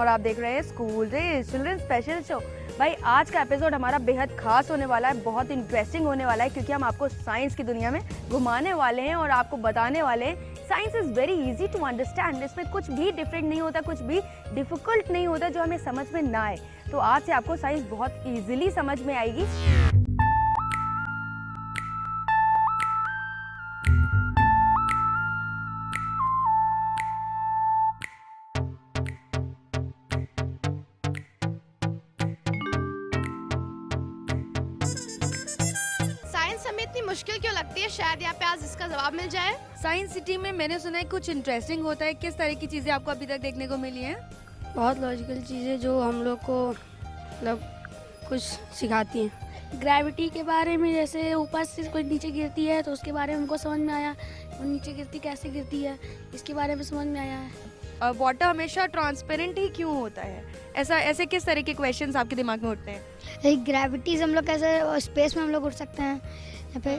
और आप देख रहे हैं school days children special show. भाई आज का एपिसोड हमारा बेहद खास होने वाला है, बहुत इंटरेस्टिंग होने वाला है क्योंकि हम आपको साइंस की दुनिया में घुमाने वाले हैं और आपको बताने वाले हैं science is very easy to understand. इसमें कुछ भी डिफरेंट नहीं होता, कुछ भी डिफिकल्ट नहीं होता जो हमें समझ में ना आए। तो आज से आपको साइंस बहुत ईजिली समझ में आएगी। हमें इतनी मुश्किल क्यों लगती है? शायद यहाँ पे आज इसका जवाब मिल जाए। साइंस सिटी में मैंने सुना है कुछ इंटरेस्टिंग होता है। किस तरह की चीज़ें आपको अभी तक देखने को मिली हैं? बहुत लॉजिकल चीज़ें जो हम लोग को मतलब कुछ सिखाती हैं। ग्रेविटी के बारे में, जैसे ऊपर से कोई नीचे गिरती है तो उसके बारे में हमको समझ में आया, वो नीचे गिरती कैसे गिरती है इसके बारे में समझ में आया है। वाटर हमेशा ट्रांसपेरेंट ही क्यों होता है? ऐसे किस तरह के क्वेश्चंस आपके दिमाग में उठते हैं? ग्रेविटी से हम लोग कैसे स्पेस में हम लोग उड़ सकते हैं यहाँ पे,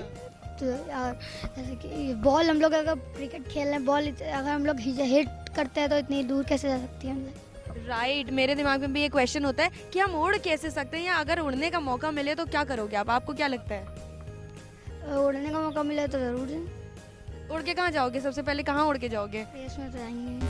तो और जैसे कि बॉल हम लोग अगर क्रिकेट खेल रहे हैं, बॉल अगर हम लोग हिट करते हैं तो इतनी दूर कैसे जा सकती है? राइट, मेरे दिमाग में भी ये क्वेश्चन होता है कि हम उड़ कैसे सकते हैं, या अगर उड़ने का मौका मिले तो क्या करोगे आप? आपको क्या लगता है? उड़ने का मौका मिले तो ज़रूर। उड़ के कहाँ जाओगे? सबसे पहले कहाँ उड़ के जाओगे? स्पेस में तो जाएंगे।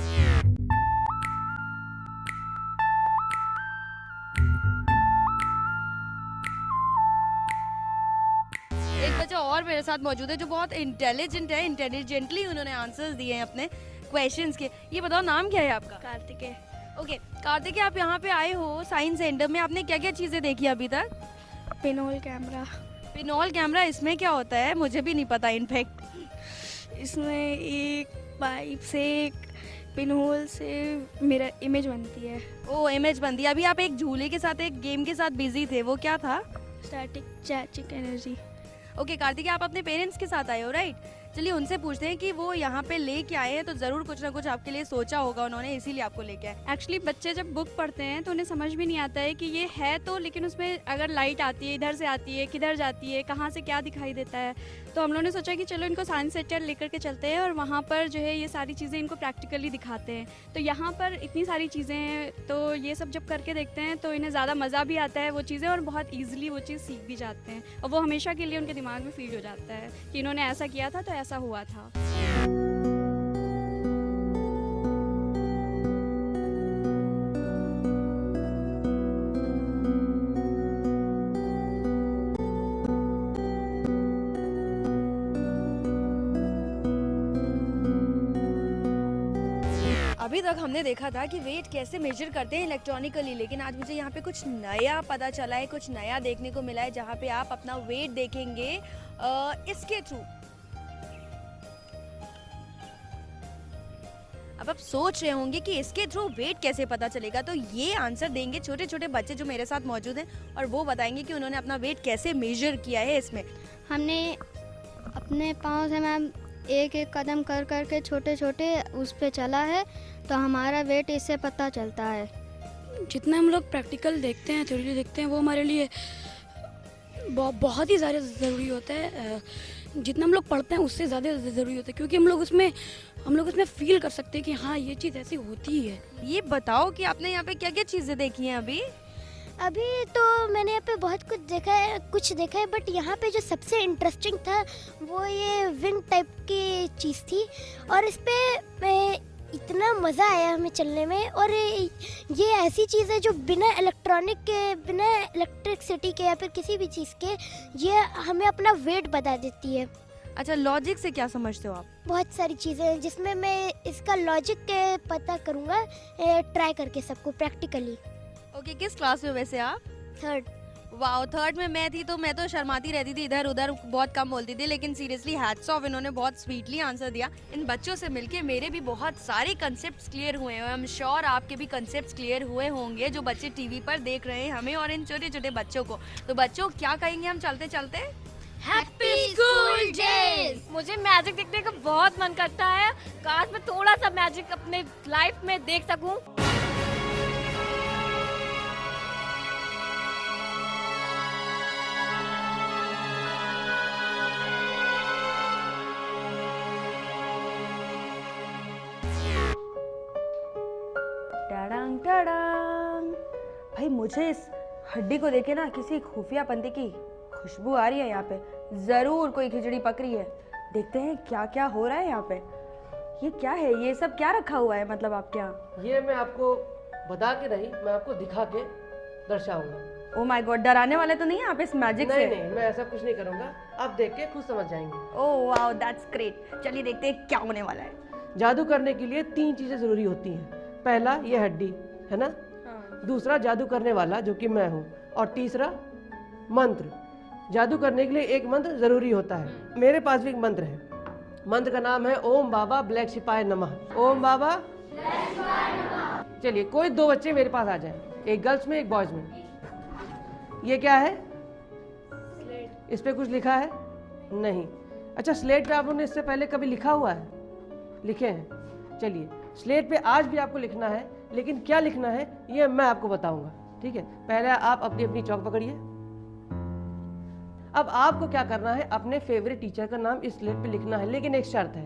एक बच्चा और मेरे साथ मौजूद है जो बहुत इंटेलिजेंट है, इंटेलिजेंटली उन्होंने आंसर्स दिए हैं अपने क्वेश्चंस के। ये बताओ नाम क्या है आपका? कार्तिकेय। ओके कार्तिकेय, आप यहाँ पे आए हो साइंस सेंटर में, आपने क्या क्या चीज़ें देखी अभी तक? Pinhole camera. पिनोल कैमरा, इसमें क्या होता है? मुझे भी नहीं पता इनफैक्ट। इसमें एक पाइप से एक पिनहोल से मेरा इमेज बनती है। ओ, इमेज बनती है। अभी आप एक झूले के साथ, एक गेम के साथ बिजी थे, वो क्या था? Static energy. ओके कार्तिकेय, आप अपने पेरेंट्स के साथ आए हो राइट? चलिए उनसे पूछते हैं कि वो यहाँ पे लेके आए हैं तो ज़रूर कुछ ना कुछ आपके लिए सोचा होगा उन्होंने, इसीलिए आपको लेके आए। एक्चुअली बच्चे जब बुक पढ़ते हैं तो उन्हें समझ भी नहीं आता है कि ये है तो, लेकिन उसमें अगर लाइट आती है, इधर से आती है, किधर जाती है, कहाँ से क्या दिखाई देता है, तो हम लोगों ने सोचा कि चलो इनको साइंस सेंटर लेकर के चलते हैं और वहाँ पर जो है ये सारी चीज़ें इनको प्रैक्टिकली दिखाते हैं। तो यहाँ पर इतनी सारी चीज़ें हैं, तो ये सब जब करके देखते हैं तो इन्हें ज़्यादा मज़ा भी आता है वो चीज़ें, और बहुत ईजिली वो चीज़ सीख भी जाते हैं और वो हमेशा के लिए उनके दिमाग में फीड हो जाता है कि इन्होंने ऐसा किया था तो ऐसा हुआ था। अभी तक हमने देखा था कि वेट कैसे मेजर करते हैं इलेक्ट्रॉनिकली, लेकिन आज मुझे यहाँ पे कुछ नया पता चला है, कुछ नया देखने को मिला है जहाँ पे आप अपना वेट देखेंगे इसके थ्रू। अब आप सोच रहे होंगे कि इसके थ्रू वेट कैसे पता चलेगा, तो ये आंसर देंगे छोटे छोटे बच्चे जो मेरे साथ मौजूद हैं और वो बताएंगे कि उन्होंने अपना वेट कैसे मेजर किया है इसमें। हमने अपने पाँव से मैम एक एक कदम कर कर के छोटे छोटे उस पे चला है, तो हमारा वेट इससे पता चलता है। जितना हम लोग प्रैक्टिकल देखते हैं, थ्योरी देखते हैं, वो हमारे लिए बहुत ही ज़्यादा ज़रूरी होता है। जितना हम लोग पढ़ते हैं उससे ज़्यादा ज़रूरी होता है, क्योंकि हम लोग उसमें फील कर सकते हैं कि हाँ ये चीज़ ऐसी होती है। ये बताओ कि आपने यहाँ पे क्या क्या चीज़ें देखी हैं अभी तो मैंने यहाँ पे बहुत कुछ देखा है, बट यहाँ पे जो सबसे इंटरेस्टिंग था वो ये विंग टाइप की चीज़ थी, और इस पे इतना मज़ा आया हमें चलने में। और ये ऐसी चीज़ है जो बिना इलेक्ट्रिसिटी के या फिर किसी भी चीज़ के ये हमें अपना वेट बता देती है। अच्छा, लॉजिक से क्या समझते हो आप? बहुत सारी चीज़ें हैं जिसमें मैं इसका लॉजिक पता करूँगा ट्राई करके सबको प्रैक्टिकली। ओके, किस क्लास में वैसे आप? थर्ड। वाओ, थर्ड में मैं थी तो मैं तो शर्माती रहती थी, इधर उधर बहुत कम बोलती थी, लेकिन सीरियसली हैट्स ऑफ, इन्होंने बहुत स्वीटली आंसर दिया। इन बच्चों से मिलके मेरे भी बहुत सारे कंसेप्ट्स क्लियर हुए हैं। आई एम श्योर आपके भी कंसेप्ट्स क्लियर हुए होंगे जो बच्चे टीवी पर देख रहे हैं हमें और इन छोटे छोटे बच्चों को। तो बच्चों क्या कहेंगे हम चलते चलते? Happy school days. मुझे मैजिक देखने का बहुत मन करता है, काश मैं थोड़ा सा मैजिक अपने लाइफ में देख सकूं। टाडांग टाडांग। भाई मुझे इस हड्डी को देखे ना किसी खुफिया पंथी की खुशबू आ रही है यहाँ पे। ज़रूर कोई खिचड़ी पक रही है। देखते हैं क्या क्या हो रहा है यहाँ पे। ये क्या है, ये सब क्या रखा हुआ है मतलब आपके यहाँ? ये मैं आपको बता के नहीं, मैं आपको दिखा के दर्शाऊंगा। ओ माय गॉड, डराने वाले तो नहीं है आप इस मैजिक से? नहीं, मैं ऐसा कुछ नहीं करूंगा, आप देख के खुद समझ जाएंगे। Oh wow, that's great. चलिए देखते हैं क्या होने वाला है। जादू करने के लिए 3 चीजें जरूरी होती हैं। पहला ये हड्डी है ना, दूसरा जादू करने वाला जो कि मैं हूँ, और तीसरा मंत्र। जादू करने के लिए एक मंत्र जरूरी होता है। मेरे पास भी एक मंत्र है। मंत्र का नाम है ओम बाबा ब्लैक शिपाय नमः। ओम बाबा ब्लैक शिपाय नमः। चलिए कोई 2 बच्चे मेरे पास आ जाएं, एक गर्ल्स में एक बॉयज में। ये क्या है? स्लेट। इस पे कुछ लिखा है? नहीं। अच्छा, स्लेट पे आप लोगों ने इससे पहले कभी लिखा हुआ है? लिखे हैं? चलिए स्लेट पे आज भी आपको लिखना है, लेकिन क्या लिखना है ये मैं आपको बताऊंगा, ठीक है? पहले आप अपनी अपनी चौक पकड़िए। अब आपको क्या करना है, अपने फेवरेट टीचर का नाम इस स्लेट पे लिखना है, लेकिन एक शर्त है,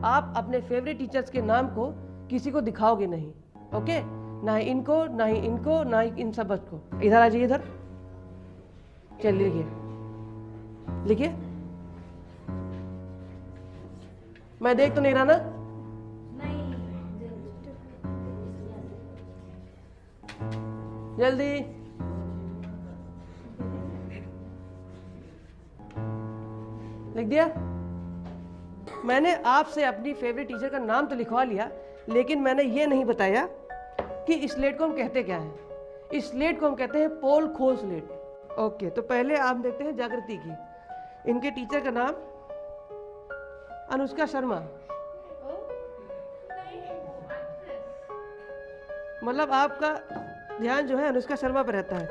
आप अपने फेवरेट टीचर्स के नाम को किसी को दिखाओगे नहीं, ओके? ना ही इनको, ना ही इनको, ना ही इन सब को। इधर आ जाइए, इधर। चलिए लिखिए, लिखिए। मैं देख तो नहीं रहा ना? जल्दी। लिख दिया? मैंने आपसे अपनी फेवरेट टीचर का नाम तो लिखवा लिया, लेकिन मैंने ये नहीं बताया कि इस स्लेट को हम कहते क्या है। इस स्लेट को हम कहते हैं पोल खोल स्लेट। ओके, तो पहले आप देखते हैं जागृति की। इनके टीचर का नाम अनुष्का शर्मा। मतलब आपका ध्यान जो है अनुष्का शर्मा पर रहता है,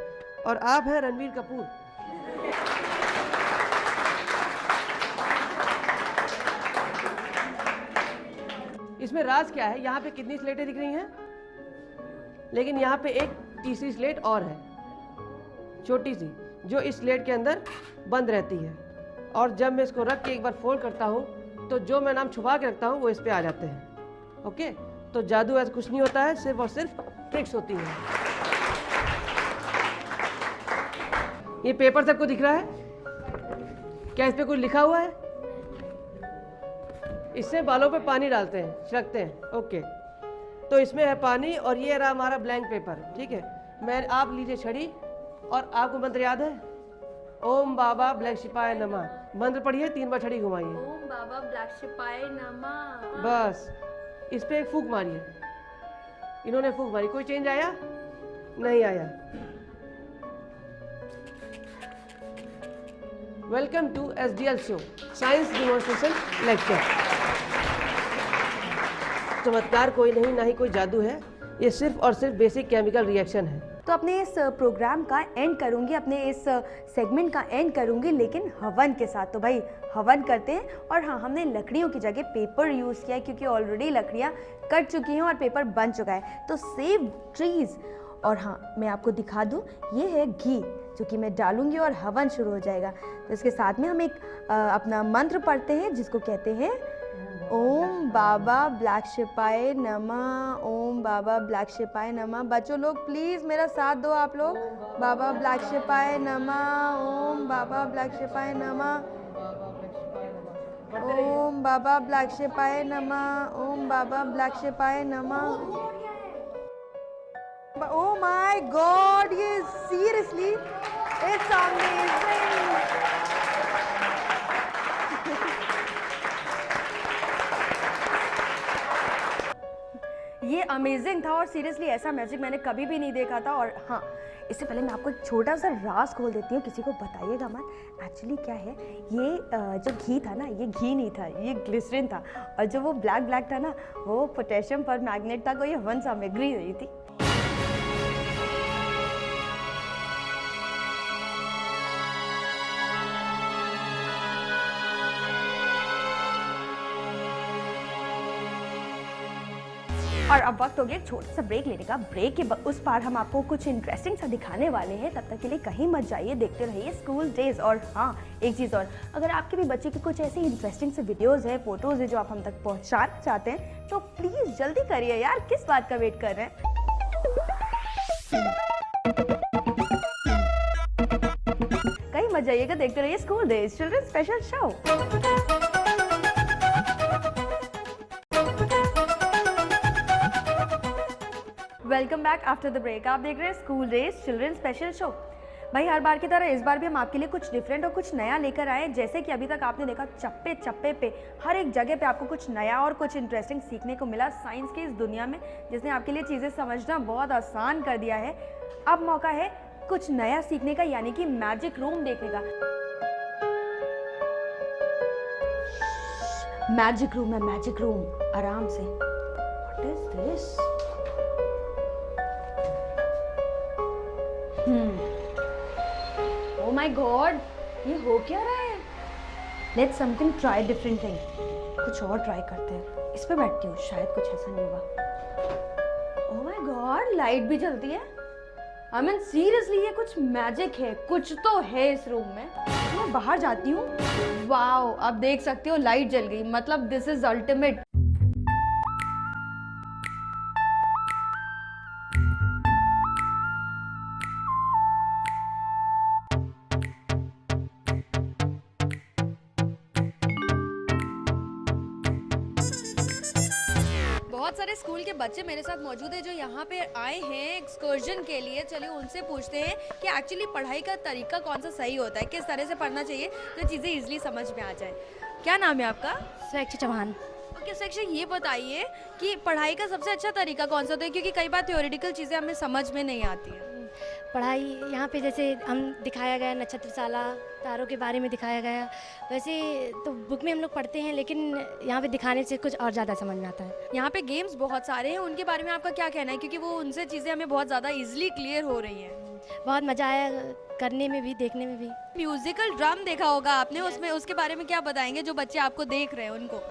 और आप हैं रणबीर कपूर। इसमें राज क्या है? यहाँ पे कितनी स्लेटें दिख रही हैं, लेकिन यहाँ पे एक तीसरी स्लेट और है, छोटी सी, जो इस स्लेट के अंदर बंद रहती है। और जब मैं इसको रख के एक बार फोल्ड करता हूँ, तो जो मैं नाम छुपा के रखता हूँ वो इस पे आ जाते हैं। ओके, तो जादू ऐसा कुछ नहीं होता है, सिर्फ और सिर्फ ट्रिक्स होती है। ये पेपर सबको दिख रहा है? क्या इस पे कुछ लिखा हुआ है? इससे बालों पे पानी डालते हैं, छिड़कते हैं। ओके, तो इसमें है पानी, और ये रहा हमारा ब्लैंक पेपर, ठीक है? मैं आप लीजिए छड़ी, और आपको मंत्र याद है? ओम बाबा ब्लैक शिपाय नमः। मंत्र पढ़िए, 3 बार छड़ी घुमाइए। ओम बाबा ब्लैक शिपाय नमः। बस इस पे एक फूंक मारिए। इन्होंने फूंक मारी, कोई चेंज आया? नहीं आया। Welcome to SDL show, science demonstration lecture. चमत्कार कोई नहीं, ना ही कोई जादू है, ये सिर्फ और सिर्फ बेसिक केमिकल रिएक्शन है। तो अपने इस प्रोग्राम का एंड करूंगी, अपने इस सेगमेंट का एंड करूंगी, लेकिन हवन के साथ। तो भाई हवन करते हैं। और हाँ, हमने लकड़ियों की जगह पेपर यूज़ किया है, क्योंकि ऑलरेडी लकड़ियाँ कट चुकी हैं और पेपर बन चुका है। तो सेव ट्रीज। और हाँ, मैं आपको दिखा दूँ, ये है घी जो कि मैं डालूंगी और हवन शुरू हो जाएगा। तो इसके साथ में हम एक अपना मंत्र पढ़ते हैं, जिसको कहते हैं ओम बाबा ब्लैक शिपाय नमः। ओम बाबा ब्लैक शिपाय नमः। बच्चों लोग प्लीज़ मेरा साथ दो आप लोग। बाबा ब्लैक शिपाय नमः। ओम बाबा ब्लैक शिपाय नमः। ओम बाबा ब्लैक शिपाय नमः। ओम बाबा ब्लैक शिपाय नमः। Oh my God! ये seriously, it's amazing. ये अमेजिंग था, और सीरियसली ऐसा मैजिक मैंने कभी भी नहीं देखा था। और हाँ, इससे पहले मैं आपको एक छोटा सा राज खोल देती हूँ, किसी को बताइएगा मत। एक्चुअली क्या है, ये जो घी था ना, ये घी नहीं था, ये ग्लिसरीन था। और जो वो ब्लैक था ना, वो पोटेशियम पर मैग्नेट था, कोई हवन सामग्री नहीं थी। और अब वक्त हो गया एक छोटा सा ब्रेक लेने का। ब्रेक के उस पार हम आपको कुछ इंटरेस्टिंग सा दिखाने वाले हैं। तब तक के लिए कहीं मत जाइए, देखते रहिए स्कूल डेज। और हाँ, एक चीज़ और, अगर आपके भी बच्चे की कुछ ऐसी इंटरेस्टिंग से वीडियोज़ है, फोटोज़ है जो आप हम तक पहुँचाना चाहते हैं, तो प्लीज़ जल्दी करिए यार, किस बात का वेट कर रहे हैं। जाइएगा, देखते रहिए school days children special show. Welcome back after the break. आप देख रहे हैं school days children special show. भाई हर बार की तरह इस बार भी हम आपके लिए कुछ डिफरेंट और कुछ नया लेकर आए। जैसे कि अभी तक आपने देखा चप्पे चप्पे पे हर एक जगह पे आपको कुछ नया और कुछ इंटरेस्टिंग सीखने को मिला साइंस की इस दुनिया में, जिसने आपके लिए चीज़ें समझना बहुत आसान कर दिया है। अब मौका है कुछ नया सीखने का, यानी कि मैजिक रूम देखने का। मैजिक रूम है, मैजिक रूम, आराम से। What is this? Oh my God, ये हो क्या रहा है? Let's something try different thing. कुछ और ट्राई करते हैं। इस पे बैठती हूँ, शायद कुछ ऐसा नहीं होगा। Oh my God, लाइट भी जलती है। I mean seriously ये कुछ मैजिक है, कुछ तो है इस रूम में। मैं बाहर जाती हूँ। वाओ, आप देख सकते हो लाइट जल गई, मतलब दिस इज अल्टीमेट। बहुत सारे स्कूल के बच्चे मेरे साथ मौजूद हैं जो यहाँ पे आए हैं एक्सकर्जन के लिए। चलिए उनसे पूछते हैं कि एक्चुअली पढ़ाई का तरीका कौन सा सही होता है, किस तरह से पढ़ना चाहिए तो चीज़ें इजीली समझ में आ जाए। क्या नाम है आपका? स्वैच्छा चौहान। ओके सेक्शन, ये बताइए कि पढ़ाई का सबसे अच्छा तरीका कौन सा होता है, क्योंकि कई बार थ्योरेटिकल चीज़ें हमें समझ में नहीं आती है। पढ़ाई यहाँ पे जैसे हम दिखाया गया नक्षत्रशाला, तारों के बारे में दिखाया गया। वैसे तो बुक में हम लोग पढ़ते हैं, लेकिन यहाँ पे दिखाने से कुछ और ज़्यादा समझ में आता है। यहाँ पे गेम्स बहुत सारे हैं, उनके बारे में आपका क्या कहना है, क्योंकि वो उनसे चीज़ें हमें बहुत ज़्यादा इजीली क्लियर हो रही हैं। बहुत मज़ा आया करने में भी, देखने में भी। म्यूजिकल ड्रम देखा होगा आपने, उसमें उसके बारे में क्या बताएंगे जो बच्चे आपको देख रहे हैं उनको?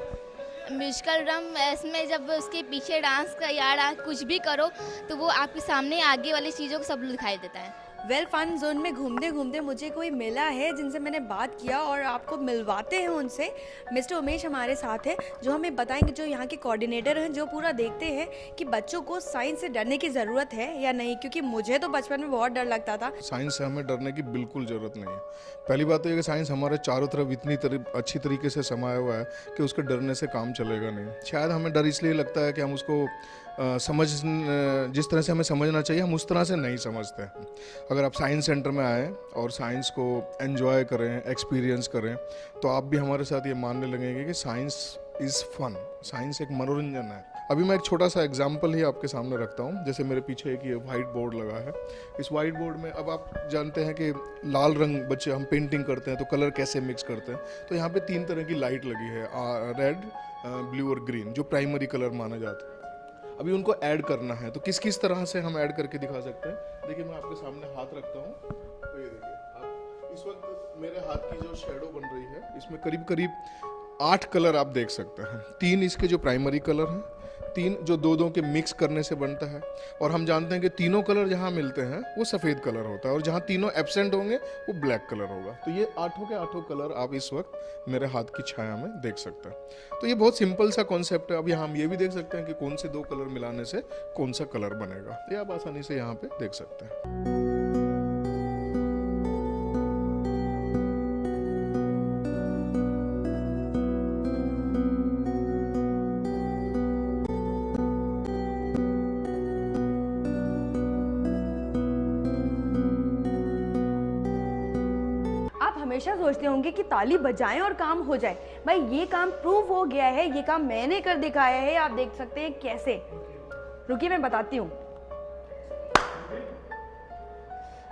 म्यूजिकल ड्रम इसमें जब उसके पीछे डांस का या कुछ भी करो तो वो आपके सामने आगे वाली चीज़ों को सब दिखाई देता है। वेल फन जोन में घूमते घूमते मुझे कोई मिला है जिनसे मैंने बात किया और आपको मिलवाते हैं उनसे। मिस्टर उमेश हमारे साथ है जो हमें बताएंगे, जो यहाँ के कोऑर्डिनेटर हैं, जो पूरा देखते हैं कि बच्चों को साइंस से डरने की ज़रूरत है या नहीं, क्योंकि मुझे तो बचपन में बहुत डर लगता था। साइंस से हमें डरने की बिल्कुल ज़रूरत नहीं है। पहली बात तो ये कि साइंस हमारे चारों तरफ इतनी अच्छी तरीके से समाया हुआ है कि उसके डरने से काम चलेगा नहीं। शायद हमें डर इसलिए लगता है कि हम उसको जिस तरह से हमें समझना चाहिए हम उस तरह से नहीं समझते। अगर आप साइंस सेंटर में आएँ और साइंस को एंजॉय करें, एक्सपीरियंस करें, तो आप भी हमारे साथ ये मानने लगेंगे कि साइंस इज़ फन, साइंस एक मनोरंजन है। अभी मैं एक छोटा सा एग्जाम्पल ही आपके सामने रखता हूँ। जैसे मेरे पीछे एक ये वाइट बोर्ड लगा है। इस वाइट बोर्ड में अब आप जानते हैं कि लाल रंग बच्चे हम पेंटिंग करते हैं तो कलर कैसे मिक्स करते हैं, तो यहाँ पे 3 तरह की लाइट लगी है, रेड, ब्लू और ग्रीन, जो प्राइमरी कलर माना जाता है। अभी उनको ऐड करना है तो किस किस तरह से हम ऐड करके दिखा सकते हैं। देखिए मैं आपके सामने हाथ रखता हूँ, तो ये देखिए आप इस वक्त मेरे हाथ की जो शेडो बन रही है इसमें करीब करीब 8 कलर आप देख सकते हैं। 3 इसके जो प्राइमरी कलर हैं, 3 जो दो के मिक्स करने से बनता है। और हम जानते हैं कि तीनों कलर जहाँ मिलते हैं वो सफ़ेद कलर होता है और जहाँ तीनों एब्सेंट होंगे वो ब्लैक कलर होगा। तो ये 8 के 8 कलर आप इस वक्त मेरे हाथ की छाया में देख सकते हैं। तो ये बहुत सिंपल सा कॉन्सेप्ट है। अब यहाँ हम ये भी देख सकते हैं कि कौन से 2 कलर मिलाने से कौन सा कलर बनेगा, ये आप आसानी से यहाँ पे देख सकते हैं। हमेशा सोचते होंगे कि ताली बजाएं और काम हो जाए। भाई ये काम प्रूव हो गया है, ये काम मैंने कर दिखाया है। आप देख सकते हैं कैसे। रुकिए मैं बताती हूँ।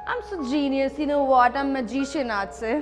I'm so genius, you know what? I'm magician आज से।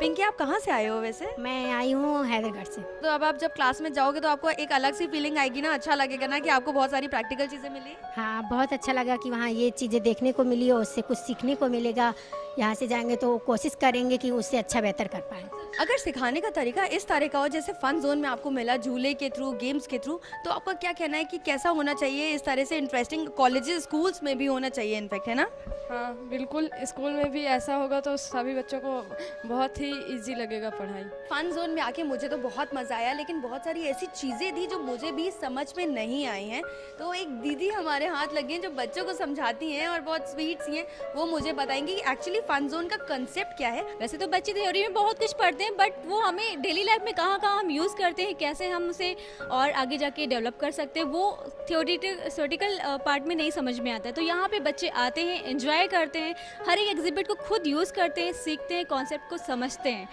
पिंकी आप कहाँ से आए हो वैसे? मैं आई हूँ हैदरगढ़ से। तो अब आप जब क्लास में जाओगे तो आपको एक अलग सी फीलिंग आएगी ना, अच्छा लगेगा ना कि आपको बहुत सारी प्रैक्टिकल चीज़ें मिली। हाँ, बहुत अच्छा लगा कि वहाँ ये चीज़ें देखने को मिली और उससे कुछ सीखने को मिलेगा। यहाँ से जाएंगे तो कोशिश करेंगे कि उससे अच्छा बेहतर कर पाएँ। अगर सिखाने का तरीका इस तरह का हो जैसे फन जोन में आपको मिला, झूले के थ्रू, गेम्स के थ्रू, तो आपका क्या कहना है कि कैसा होना चाहिए? इस तरह से इंटरेस्टिंग कॉलेजेस, स्कूल्स में भी होना चाहिए इनफैक्ट, है ना? हाँ बिल्कुल, स्कूल में भी ऐसा होगा तो सभी बच्चों को बहुत ही इजी लगेगा पढ़ाई। फन जोन में आके मुझे तो बहुत मज़ा आया, लेकिन बहुत सारी ऐसी चीज़ें थी जो मुझे भी समझ में नहीं आई हैं। तो एक दीदी हमारे हाथ लगी हैं जो बच्चों को समझाती हैं और बहुत स्वीट सी हैं, वो मुझे बताएंगी कि एक्चुअली फन जोन का कंसेप्ट क्या है। वैसे तो बच्चे थ्योरी में बहुत कुछ पढ़ते हैं, बट वो हमें डेली लाइफ में कहाँ कहाँ हम यूज़ करते हैं, कैसे हम उसे और आगे जाके डेवलप कर सकते हैं, वो थ्योरेटिकल पार्ट में नहीं समझ में आता है। तो यहाँ पे बच्चे आते हैं, एंजॉय करते हैं, हर एक एग्जिबिट को खुद यूज़ करते हैं, सीखते हैं, कॉन्सेप्ट को समझते हैं।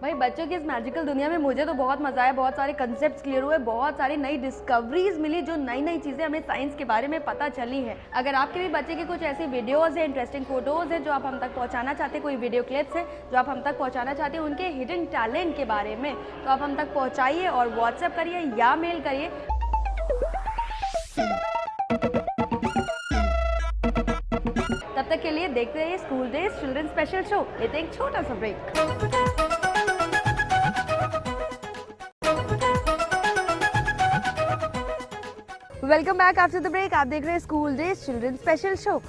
भाई बच्चों की इस मैजिकल दुनिया में मुझे तो बहुत मज़ा आया, बहुत सारे कंसेप्ट्स क्लियर हुए, बहुत सारी नई डिस्कवरीज मिली, जो नई नई चीज़ें हमें साइंस के बारे में पता चली हैं। अगर आपके भी बच्चे की कुछ ऐसी वीडियोज़ हैं, इंटरेस्टिंग फोटोज़ हैं जो आप हम तक पहुंचाना चाहते हैं, कोई वीडियो क्लिप्स हैं जो आप हम तक पहुंचाना चाहते हैं उनके हिडन टैलेंट के बारे में, तो आप हम तक पहुँचाइए और व्हाट्सएप करिए या मेल करिए। तब तक के लिए देखते रहिए school days children special show. लेते हैं एक छोटा सा ब्रेक। Welcome back after the break. आप देख रहे हैं school days children special show.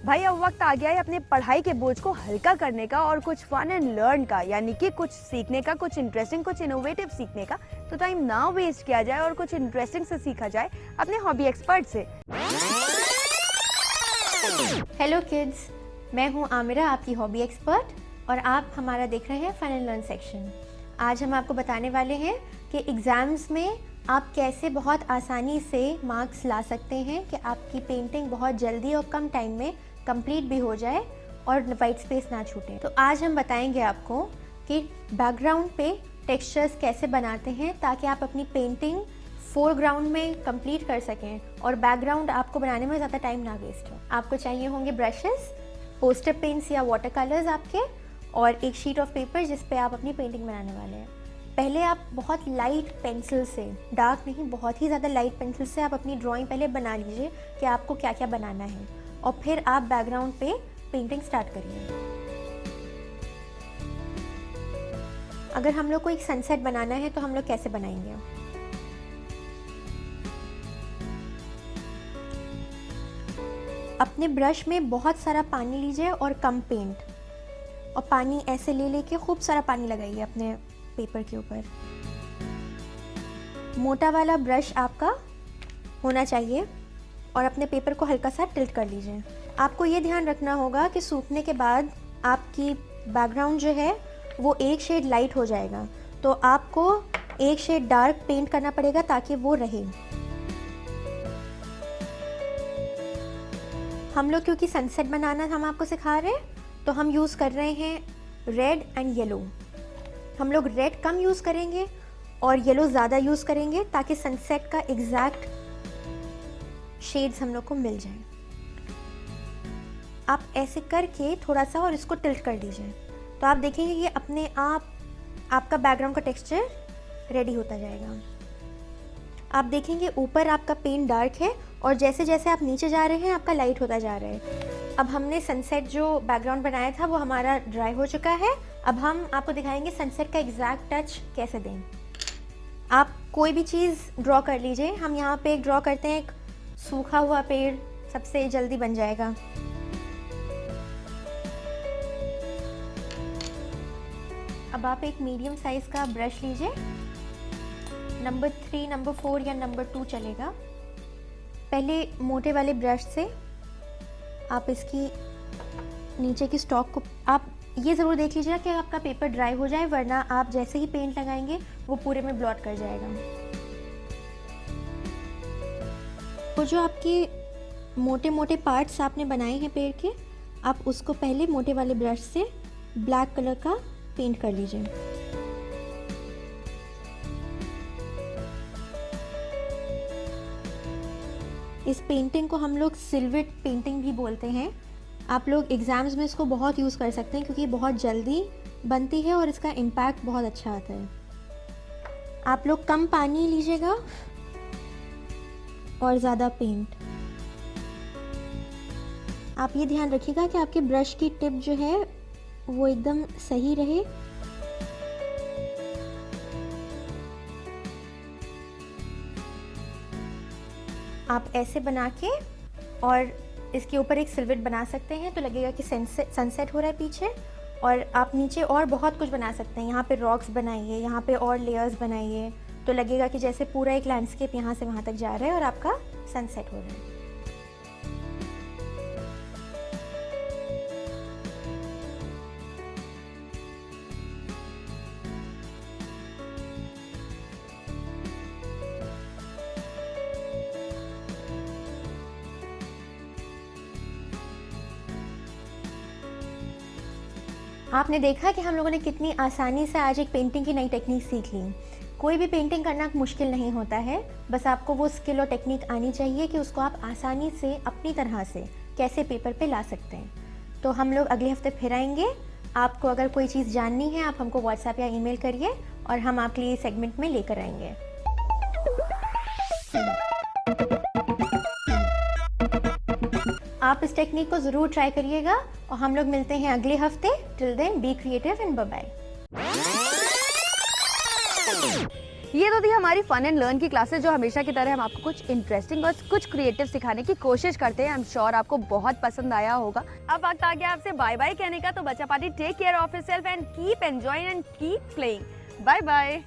भाई अब वक्त आ गया है अपने पढ़ाई के बोझ को हल्का करने का और कुछ फन एंड लर्न का, यानी कि कुछ सीखने का, कुछ इंटरेस्टिंग, कुछ इनोवेटिव सीखने का। तो टाइम ना वेस्ट किया जाए और कुछ इंटरेस्टिंग से सीखा जाए अपने हॉबी एक्सपर्ट से। हेलो किड्स, मैं हूं आमिरा, आपकी हॉबी एक्सपर्ट, और आप हमारा देख रहे हैं फन एंड लर्न सेक्शन। आज हम आपको बताने वाले हैं कि एग्ज़ाम्स में आप कैसे बहुत आसानी से मार्क्स ला सकते हैं कि आपकी पेंटिंग बहुत जल्दी और कम टाइम में कंप्लीट भी हो जाए और वाइट स्पेस ना छूटे। तो आज हम बताएंगे आपको कि बैकग्राउंड पे टेक्सचर्स कैसे बनाते हैं ताकि आप अपनी पेंटिंग फोरग्राउंड में कंप्लीट कर सकें और बैकग्राउंड आपको बनाने में ज़्यादा टाइम ना वेस्ट हो। आपको चाहिए होंगे ब्रशेस, पोस्टर पेंट्स या वाटर कलर्स आपके, और एक शीट ऑफ पेपर जिस पे आप अपनी पेंटिंग बनाने वाले हैं। पहले आप बहुत लाइट पेंसिल से, डार्क नहीं, बहुत ही ज़्यादा लाइट पेंसिल से आप अपनी ड्राइंग पहले बना लीजिए कि आपको क्या क्या बनाना है, और फिर आप बैकग्राउंड पे पेंटिंग स्टार्ट करिए। अगर हम लोग को एक सनसेट बनाना है तो हम लोग कैसे बनाएंगे? अपने ब्रश में बहुत सारा पानी लीजिए और कम पेंट, और पानी ऐसे ले लेके खूब सारा पानी लगाइए अपने पेपर के ऊपर। मोटा वाला ब्रश आपका होना चाहिए और अपने पेपर को हल्का सा टिल्ट कर लीजिए। आपको ये ध्यान रखना होगा कि सूखने के बाद आपकी बैकग्राउंड जो है वो एक शेड लाइट हो जाएगा, तो आपको एक शेड डार्क पेंट करना पड़ेगा ताकि वो रहे। हम लोग क्योंकि सनसेट बनाना हम आपको सिखा रहे हैं, तो हम यूज़ कर रहे हैं रेड एंड येलो। हम लोग रेड कम यूज़ करेंगे और येलो ज़्यादा यूज़ करेंगे ताकि सनसेट का एग्जैक्ट शेड्स हम लोग को मिल जाए। आप ऐसे करके थोड़ा सा और इसको टिल्ट कर दीजिए, तो आप देखेंगे कि अपने आप आपका बैकग्राउंड का टेक्सचर रेडी होता जाएगा। आप देखेंगे ऊपर आपका पेंट डार्क है और जैसे जैसे आप नीचे जा रहे हैं आपका लाइट होता जा रहा है। अब हमने सनसेट जो बैकग्राउंड बनाया था वो हमारा ड्राई हो चुका है। अब हम आपको दिखाएंगे सनसेट का एग्जैक्ट टच कैसे दें। आप कोई भी चीज़ ड्रॉ कर लीजिए। हम यहाँ पे ड्रॉ करते हैं एक सूखा हुआ पेड़, सबसे जल्दी बन जाएगा। अब आप एक मीडियम साइज़ का ब्रश लीजिए, नंबर 3, नंबर 4 या नंबर 2 चलेगा। पहले मोटे वाले ब्रश से आप इसकी नीचे की स्टॉक को, आप ये ज़रूर देख लीजिएगा कि आपका पेपर ड्राई हो जाए, वरना आप जैसे ही पेंट लगाएंगे वो पूरे में ब्लॉट कर जाएगा। तो जो आपके मोटे मोटे पार्ट्स आपने बनाए हैं पेड़ के, आप उसको पहले मोटे वाले ब्रश से ब्लैक कलर का पेंट कर लीजिए। इस पेंटिंग को हम लोग सिल्वेट पेंटिंग भी बोलते हैं। आप लोग एग्ज़ाम्स में इसको बहुत यूज़ कर सकते हैं क्योंकि ये बहुत जल्दी बनती है और इसका इम्पैक्ट बहुत अच्छा आता है। आप लोग कम पानी लीजिएगा और ज़्यादा पेंट। आप ये ध्यान रखिएगा कि आपके ब्रश की टिप जो है वो एकदम सही रहे। आप ऐसे बना के और इसके ऊपर एक सिलवट बना सकते हैं, तो लगेगा कि सनसेट हो रहा है पीछे। और आप नीचे और बहुत कुछ बना सकते हैं, यहाँ पे रॉक्स बनाइए, यहाँ पे और लेयर्स बनाइए, तो लगेगा कि जैसे पूरा एक लैंडस्केप यहाँ से वहाँ तक जा रहा है और आपका सनसेट हो रहा है। आपने देखा कि हम लोगों ने कितनी आसानी से आज एक पेंटिंग की नई टेक्निक सीख ली। कोई भी पेंटिंग करना मुश्किल नहीं होता है, बस आपको वो स्किल और टेक्निक आनी चाहिए कि उसको आप आसानी से अपनी तरह से कैसे पेपर पे ला सकते हैं। तो हम लोग अगले हफ्ते फिर आएंगे। आपको अगर कोई चीज़ जाननी है आप हमको व्हाट्सएप या ईमेल करिए और हम आपके लिए सेगमेंट में लेकर आएंगे। आप इस टेक्निक को ज़रूर ट्राई करिएगा और हम लोग मिलते हैं अगले हफ्ते। Till then be creative and bye bye. ये तो थी हमारी फन एंड लर्न की क्लासेस, जो हमेशा की तरह हम आपको कुछ इंटरेस्टिंग और कुछ क्रिएटिव सिखाने की कोशिश करते हैं। आई एम श्योर आपको बहुत पसंद आया होगा। अब वक्त आ गया आपसे बाय बाय कहने का, तो बच्चा party take care of yourself and keep enjoying and keep playing. Bye bye.